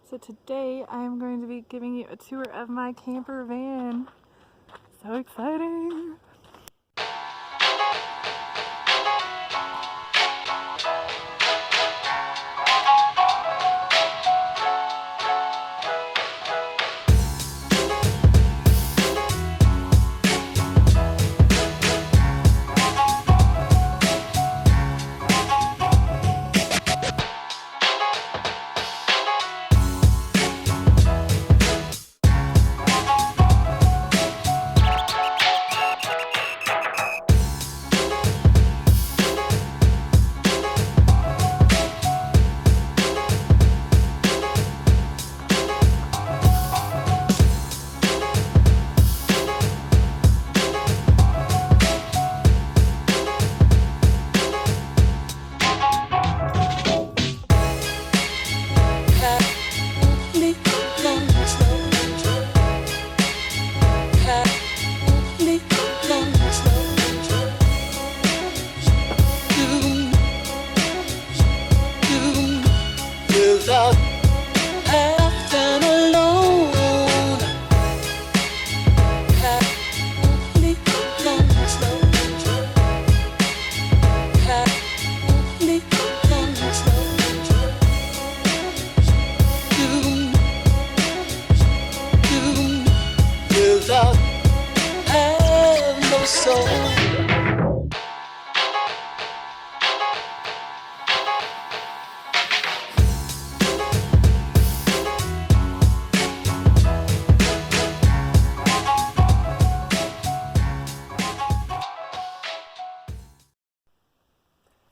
So today I am going to be giving you a tour of my camper van. So exciting!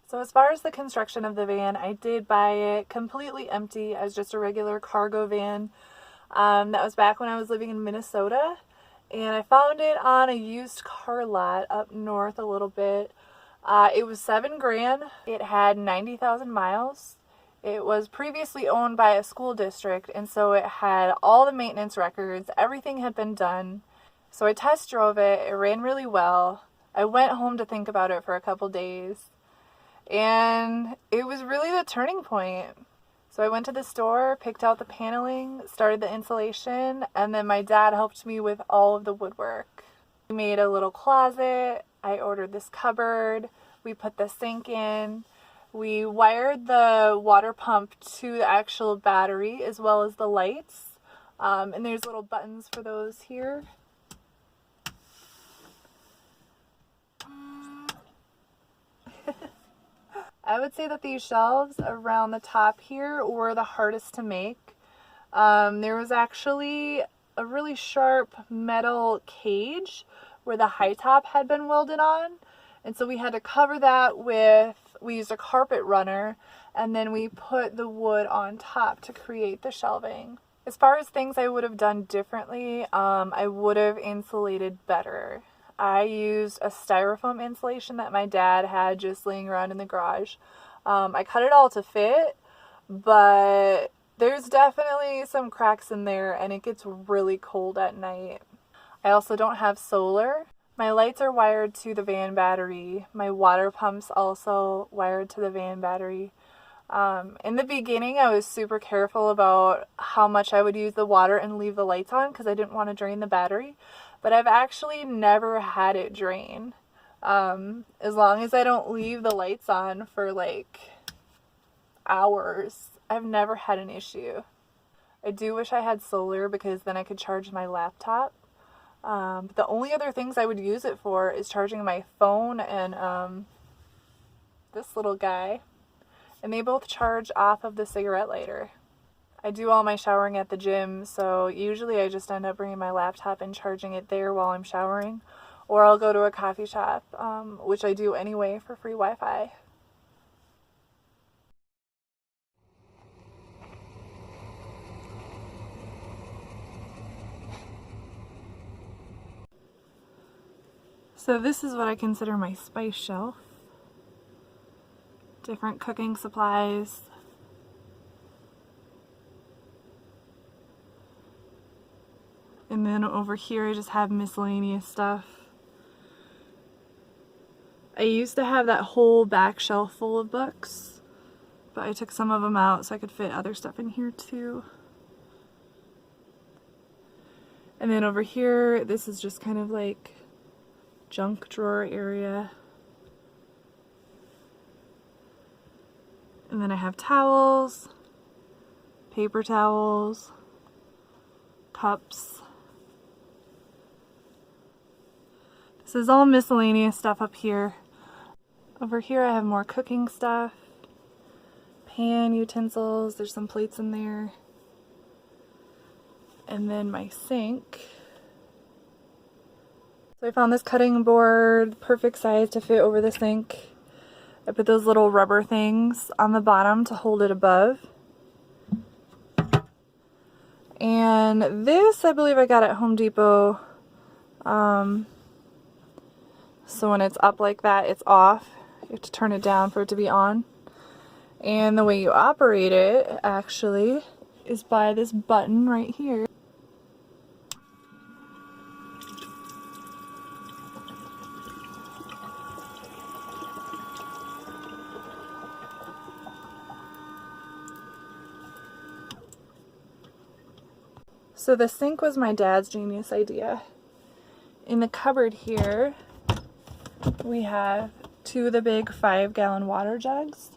So as far as the construction of the van, I did buy it completely empty as just a regular cargo van. That was back when I was living in Minnesota, and I found it on a used car lot up north a little bit. It was $7,000. It had 90,000 miles. It was previously owned by a school district, and so it had all the maintenance records. Everything had been done. So I test drove it. It ran really well. I went home to think about it for a couple days. And it was really the turning point. So I went to the store, picked out the paneling, started the insulation, and then my dad helped me with all of the woodwork. We made a little closet. I ordered this cupboard. We put the sink in. We wired the water pump to the actual battery as well as the lights. And there's little buttons for those here. I would say that these shelves around the top here were the hardest to make. There was actually a really sharp metal cage where the high top had been welded on. And so we had to cover that with, we used a carpet runner, and then we put the wood on top to create the shelving. As far as things I would have done differently, I would have insulated better. I used a styrofoam insulation that my dad had just laying around in the garage. I cut it all to fit, but there's definitely some cracks in there and it gets really cold at night. I also don't have solar. My lights are wired to the van battery. My water pump's also wired to the van battery. In the beginning, I was super careful about how much I would use the water and leave the lights on because I didn't want to drain the battery. But I've actually never had it drain. As long as I don't leave the lights on for like hours, I've never had an issue. I do wish I had solar because then I could charge my laptop. But the only other things I would use it for is charging my phone and this little guy. And they both charge off of the cigarette lighter. I do all my showering at the gym, so usually I just end up bringing my laptop and charging it there while I'm showering. Or I'll go to a coffee shop, which I do anyway for free Wi-Fi. So this is what I consider my spice shelf. Different cooking supplies. And then over here I just have miscellaneous stuff. I used to have that whole back shelf full of books, but I took some of them out so I could fit other stuff in here too. And then over here, this is just kind of like junk drawer area. And then I have towels, paper towels, cups. This is all miscellaneous stuff up here. Over here I have more cooking stuff, pan utensils, there's some plates in there. And then my sink. So I found this cutting board, perfect size to fit over the sink. I put those little rubber things on the bottom to hold it above. And this I believe I got at Home Depot. So when it's up like that, it's off. You have to turn it down for it to be on. And the way you operate it actually is by this button right here. So the sink was my dad's genius idea. In the cupboard here, we have two of the big 5-gallon water jugs.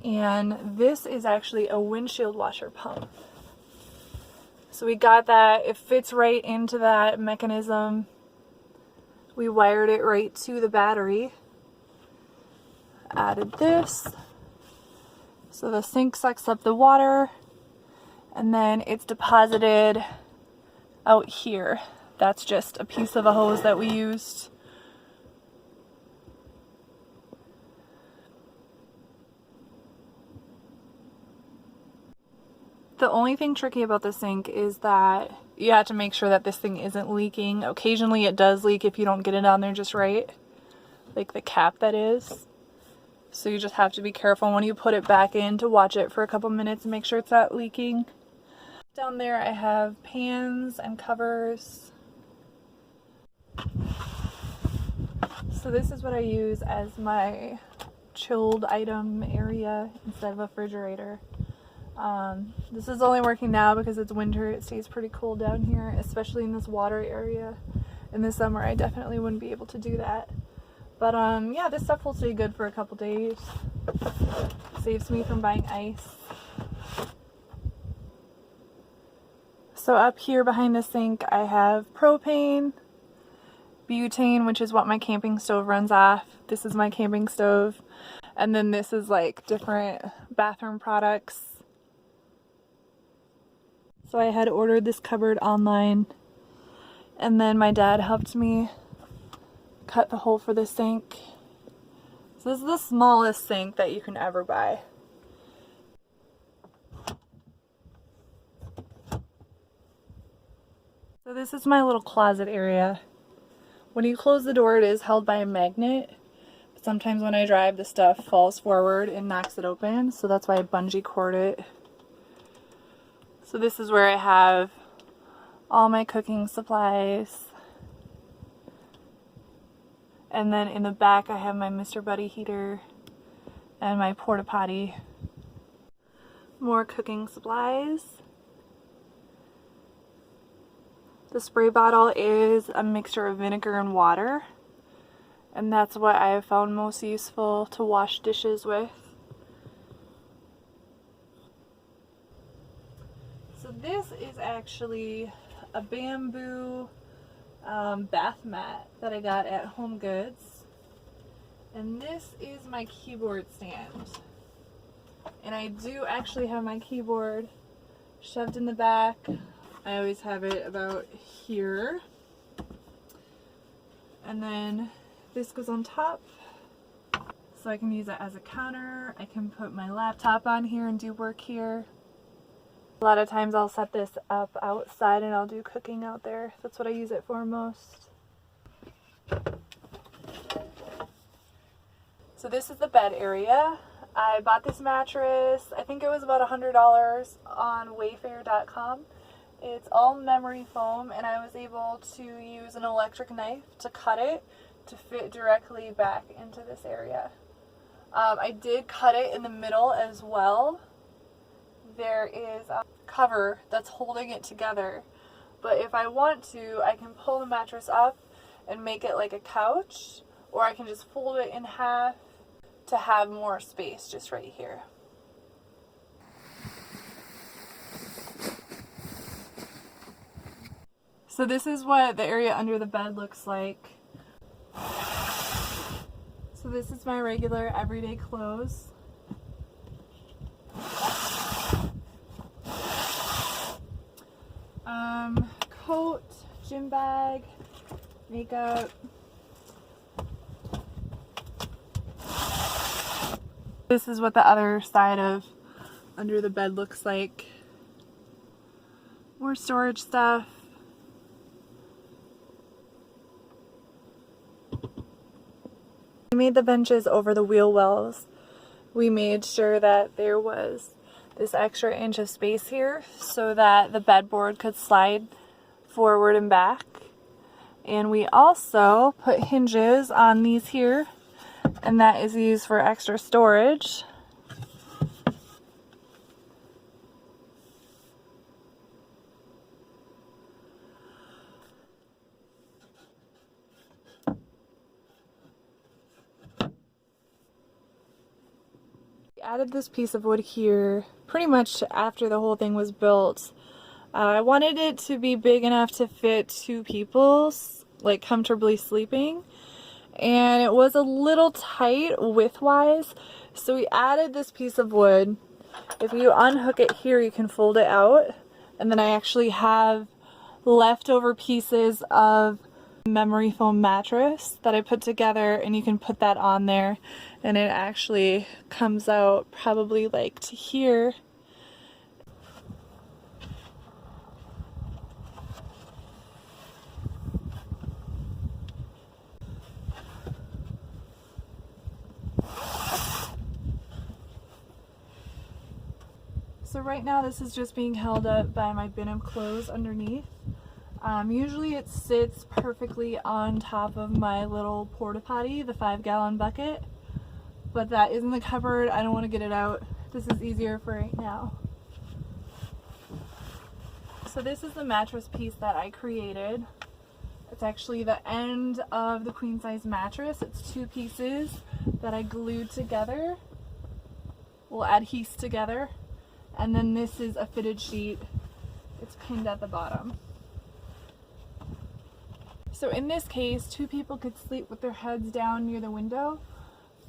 And this is actually a windshield washer pump. So we got that, it fits right into that mechanism. We wired it right to the battery. Added this. So the sink sucks up the water. And then it's deposited out here. That's just a piece of a hose that we used. The only thing tricky about the sink is that you have to make sure that this thing isn't leaking. Occasionally it does leak if you don't get it on there just right. Like the cap, that is. So you just have to be careful when you put it back in to watch it for a couple minutes and make sure it's not leaking. Down there I have pans and covers. So this is what I use as my chilled item area instead of a refrigerator. This is only working now because it's winter. It stays pretty cold down here, especially in this water area. In the summer I definitely wouldn't be able to do that. But yeah, this stuff will stay good for a couple days. Saves me from buying ice. So up here behind the sink I have propane, butane, which is what my camping stove runs off. This is my camping stove. And then this is like different bathroom products. So I had ordered this cupboard online, and then my dad helped me cut the hole for the sink. So this is the smallest sink that you can ever buy. So this is my little closet area. When you close the door, it is held by a magnet. But sometimes when I drive, the stuff falls forward and knocks it open. So that's why I bungee cord it. So this is where I have all my cooking supplies. And then in the back, I have my Mr. Buddy heater and my porta potty. More cooking supplies. The spray bottle is a mixture of vinegar and water, and that's what I have found most useful to wash dishes with. So this is actually a bamboo bath mat that I got at Home Goods, and this is my keyboard stand. And I do actually have my keyboard shoved in the back. I always have it about here. And then this goes on top, so I can use it as a counter. I can put my laptop on here and do work here. A lot of times I'll set this up outside and I'll do cooking out there. That's what I use it for most. So this is the bed area. I bought this mattress, I think it was about $100 on Wayfair.com. It's all memory foam, and I was able to use an electric knife to cut it to fit directly back into this area. I did cut it in the middle as well. There is a cover that's holding it together, But if I want to, I can pull the mattress up and make it like a couch, or I can just fold it in half to have more space just right here. So this is what the area under the bed looks like. So this is my regular everyday clothes. Coat, gym bag, makeup. This is what the other side of under the bed looks like. More storage stuff. We made the benches over the wheel wells. We made sure that there was this extra inch of space here so that the bedboard could slide forward and back. And we also put hinges on these here, and that is used for extra storage. We added this piece of wood here pretty much after the whole thing was built. I wanted it to be big enough to fit two people, like comfortably sleeping, and it was a little tight width-wise, so we added this piece of wood. If you unhook it here, you can fold it out, and then I actually have leftover pieces of memory foam mattress that I put together, and you can put that on there, and it actually comes out probably like to here. So right now this is just being held up by my bin of clothes underneath. Usually it sits perfectly on top of my little porta potty, the 5-gallon bucket, but that is in the cupboard. I don't want to get it out. This is easier for right now. So this is the mattress piece that I created. It's actually the end of the queen size mattress. It's two pieces that I glued together, will adhese together. And then this is a fitted sheet. It's pinned at the bottom. So in this case, two people could sleep with their heads down near the window,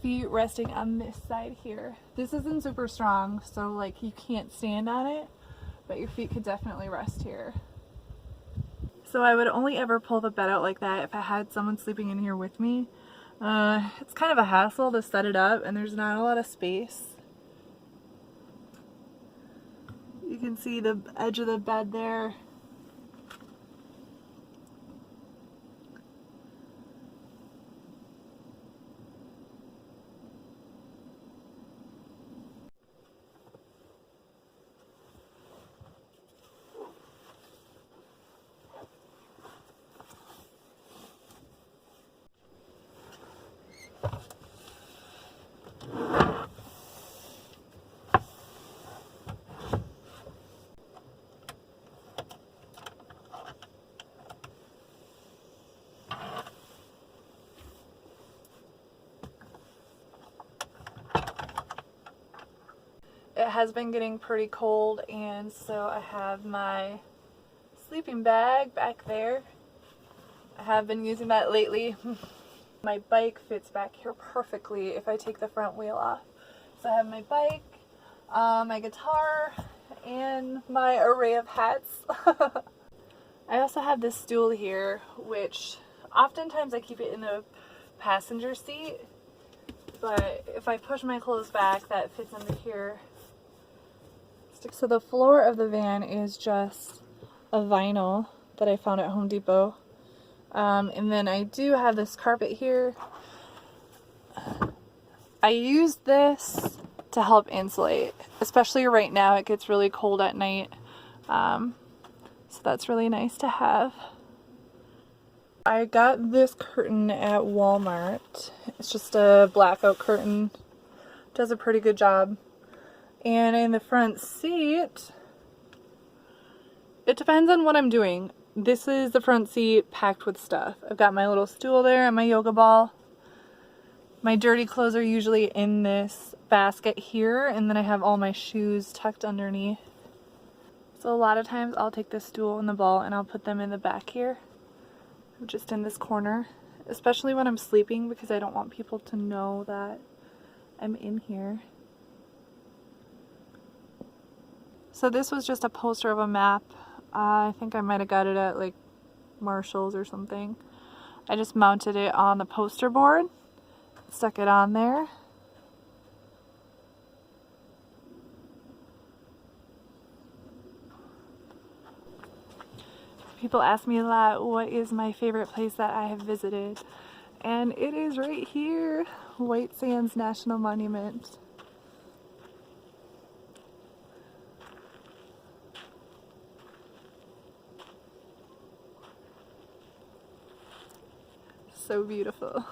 feet resting on this side here. This isn't super strong, so like you can't stand on it, but your feet could definitely rest here. So I would only ever pull the bed out like that if I had someone sleeping in here with me. It's kind of a hassle to set it up, and there's not a lot of space. You can see the edge of the bed there. It has been getting pretty cold, and so I have my sleeping bag back there. I have been using that lately. My bike fits back here perfectly if I take the front wheel off. So I have my bike, my guitar, and my array of hats. I also have this stool here, which oftentimes I keep it in the passenger seat, but if I push my clothes back, that fits under here. So the floor of the van is just a vinyl that I found at Home Depot. And then I do have this carpet here. I use this to help insulate, especially right now. It gets really cold at night. So that's really nice to have. I got this curtain at Walmart. It's just a blackout curtain. Does a pretty good job. And in the front seat, it depends on what I'm doing. this is the front seat packed with stuff. I've got my little stool there and my yoga ball. My dirty clothes are usually in this basket here, and then I have all my shoes tucked underneath. So a lot of times I'll take the stool and the ball and I'll put them in the back here, just in this corner, especially when I'm sleeping, because I don't want people to know that I'm in here. So this was just a poster of a map. I think I might have got it at like Marshall's or something. I just mounted it on the poster board, stuck it on there. People ask me a lot, what is my favorite place that I have visited? And it is right here, White Sands National Monument. So beautiful.